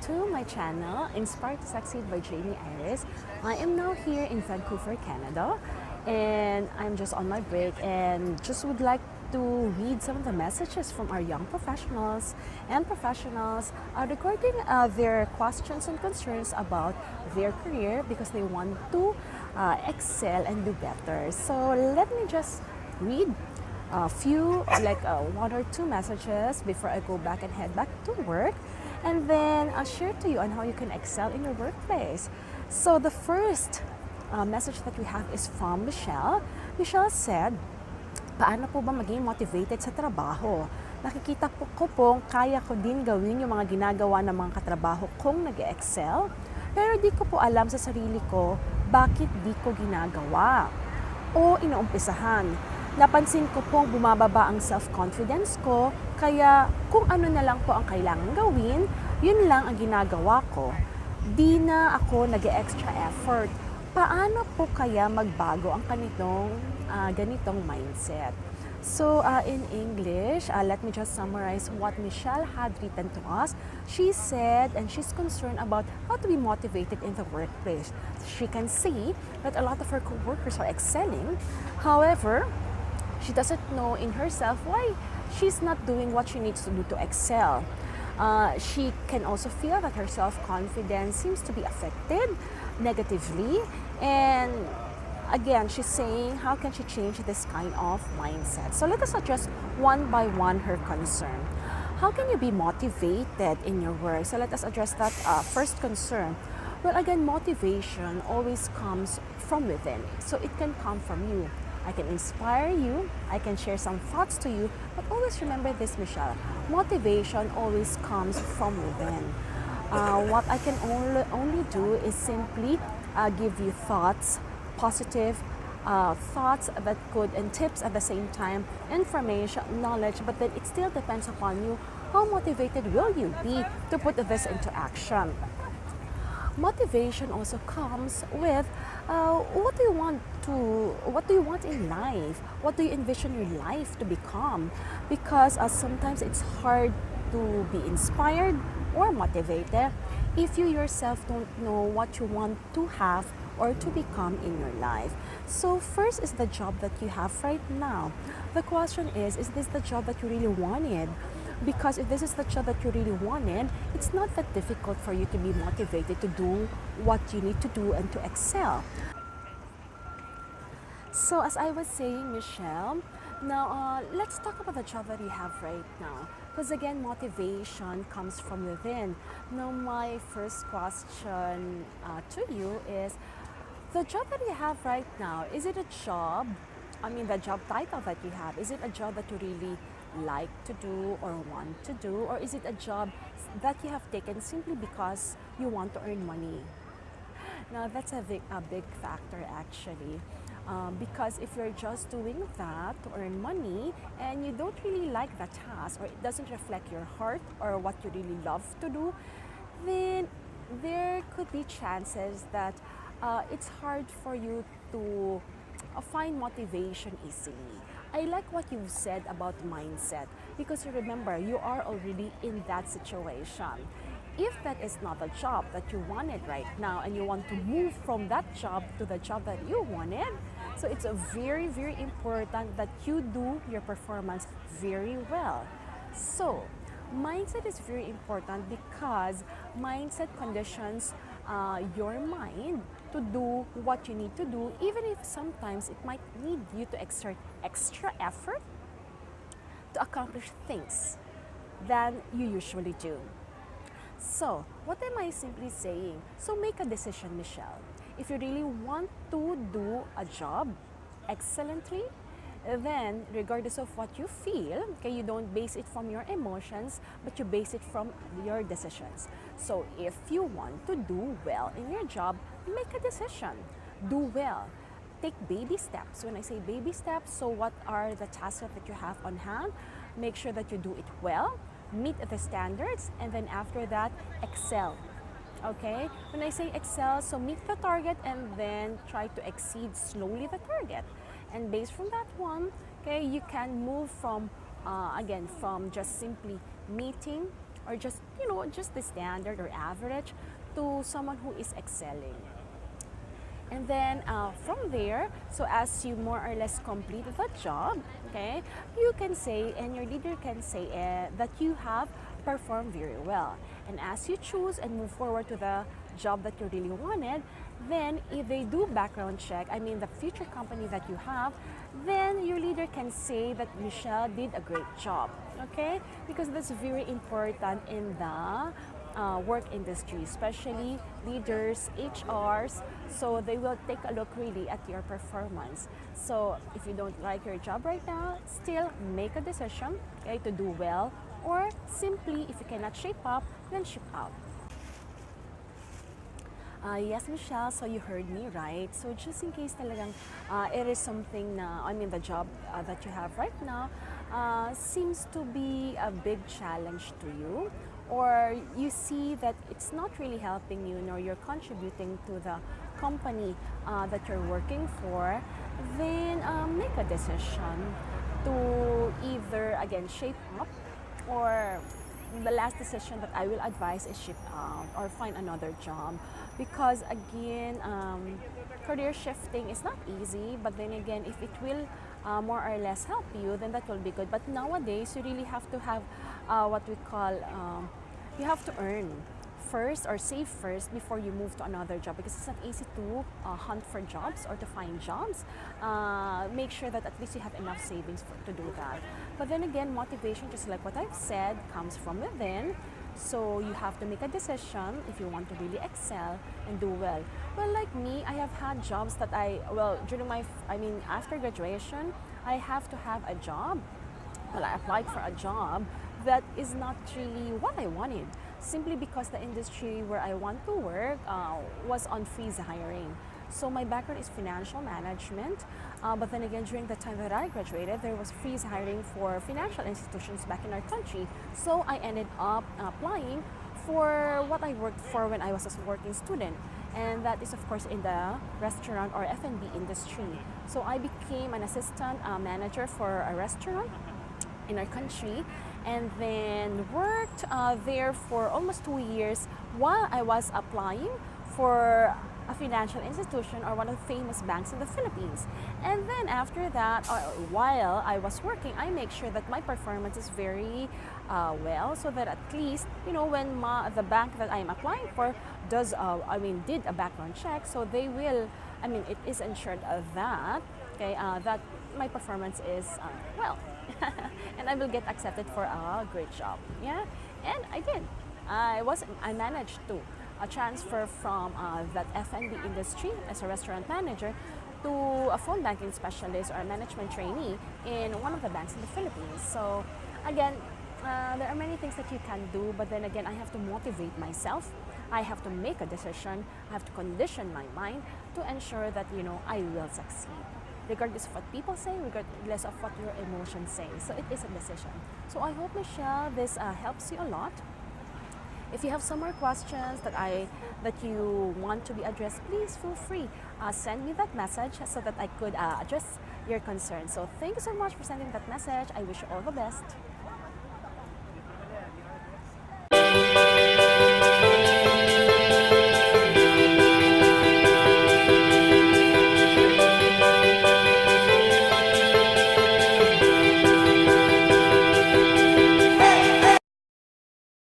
to my channel, Inspired to Succeed by Jamey Iris. I am now here in Vancouver, Canada, and I'm just on my break and just would like to read some of the messages from our young professionals and professionals regarding their questions and concerns about their career because they want to excel and do better. So let me just read a few, like one or two messages before I go back and head back to work, and then I'll share to you on how you can excel in your workplace. So the first message that we have is from Michelle. Michelle said, paano po ba maging motivated sa trabaho? Nakikita ko pong kaya ko din gawin yung mga ginagawa ng mga katrabaho kong nag-excel, pero di ko po alam sa sarili ko bakit di ko ginagawa o inuumpisahan. Napansin ko pong bumababa ang self-confidence ko, kaya kung ano na lang po ang kailangan gawin, yun lang ang ginagawa ko. Di na ako nag-extra effort. Paano po kaya magbago ang ganitong mindset? So in English, let me just summarize what Michelle had written to us. She said, and she's concerned about how to be motivated in the workplace. She can see that a lot of her coworkers are excelling. However, she doesn't know in herself why she's not doing what she needs to do to excel. She can also feel that her self-confidence seems to be affected negatively. And again, she's saying, how can she change this kind of mindset? So let us address one by one her concern. How can you be motivated in your work? So let us address that first concern. Well, again, motivation always comes from within. So it can come from you. I can inspire you, I can share some thoughts to you, but always remember this, Michelle, motivation always comes from within. What I can only do is simply give you thoughts, positive thoughts that could, and tips at the same time, information, knowledge, but then it still depends upon you. How motivated will you be to put this into action? Motivation also comes with what do you want in life? What do you envision your life to become? Because sometimes it's hard to be inspired or motivated if you yourself don't know what you want to have or to become in your life. So first is the job that you have right now. The question is this the job that you really wanted? Because if this is the job that you really wanted, it's not that difficult for you to be motivated to do what you need to do and to excel. So as I was saying, Michelle, now let's talk about the job that you have right now. Because again, motivation comes from within. Now my first question to you is, the job that you have right now, is it a job, the job title that you have, is it a job that you really like to do or want to do, or is it a job that you have taken simply because you want to earn money? Now that's a big factor actually, because if you're just doing that to earn money and you don't really like the task, or it doesn't reflect your heart or what you really love to do, then there could be chances that it's hard for you to find motivation easily. I like what you've said about mindset, because you remember, you are already in that situation. If that is not the job that you wanted right now and you want to move from that job to the job that you wanted, so it's very, very important that you do your performance very well. So mindset is very important because mindset conditions your mind to do what you need to do, even if sometimes it might need you to exert extra effort to accomplish things than you usually do. So what am I simply saying? So make a decision, Michelle. If you really want to do a job excellently, then regardless of what you feel, okay, you don't base it from your emotions, but you base it from your decisions. So if you want to do well in your job, make a decision. Do well. Take baby steps. When I say baby steps, so what are the tasks that you have on hand? Make sure that you do it well, meet the standards, and then after that, excel. Okay? When I say excel, so meet the target and then try to exceed slowly the target. And based from that one, okay, you can move from, again, from just simply meeting or just, just the standard or average to someone who is excelling. And then from there, so as you more or less complete the job, okay, you can say, and your leader can say that you have performed very well. And as you choose and move forward to the job that you really wanted, then if they do background check, I mean the future company that you have, then your leader can say that Michelle did a great job, okay? Because that's very important in the work industry, especially leaders, HRs, so they will take a look really at your performance. So if you don't like your job right now, still make a decision, okay, to do well, or simply if you cannot shape up, then ship out. Yes, Michelle, so you heard me right. So just in case talagang it is something na, I mean the job that you have right now seems to be a big challenge to you, or you see that it's not really helping you nor you're contributing to the company that you're working for, then make a decision to either again shape up, or the last decision that I will advise is ship out or find another job, because again career shifting is not easy, but then again if it will more or less help you, then that will be good. But nowadays you really have to have what we call you have to earn first or save first before you move to another job, because it's not easy to hunt for jobs or to find jobs. Make sure that at least you have enough savings to do that. But then again, motivation, just like what I've said, comes from within. So you have to make a decision if you want to really excel and do well. Well, like me, I have had jobs that during after graduation, I have to have a job. Well, I applied for a job that is not really what I wanted, simply because the industry where I want to work was on freeze hiring. So my background is financial management, but then again, during the time that I graduated, there was freeze hiring for financial institutions back in our country. So I ended up applying for what I worked for when I was a working student, and that is of course in the restaurant or F&B industry. So I became an assistant manager for a restaurant in our country, and then worked there for almost 2 years while I was applying for a financial institution or one of the famous banks in the Philippines. And then after that, while I was working, I make sure that my performance is very well, so that at least, when the bank that I'm applying for did a background check, so they will, it is ensured that, that my performance is well, and I will get accepted for a great job. Yeah, and I did. I managed to transfer from that F&B industry as a restaurant manager to a phone banking specialist or a management trainee in one of the banks in the Philippines. So again, there are many things that you can do, but then again, I have to motivate myself. I have to make a decision. I have to condition my mind to ensure that I will succeed, regardless of what people say, regardless of what your emotions say. So it is a decision. So I hope, Michelle, this helps you a lot. If you have some more questions that you want to be addressed, please feel free. Send me that message so that I could address your concerns. So thank you so much for sending that message. I wish you all the best.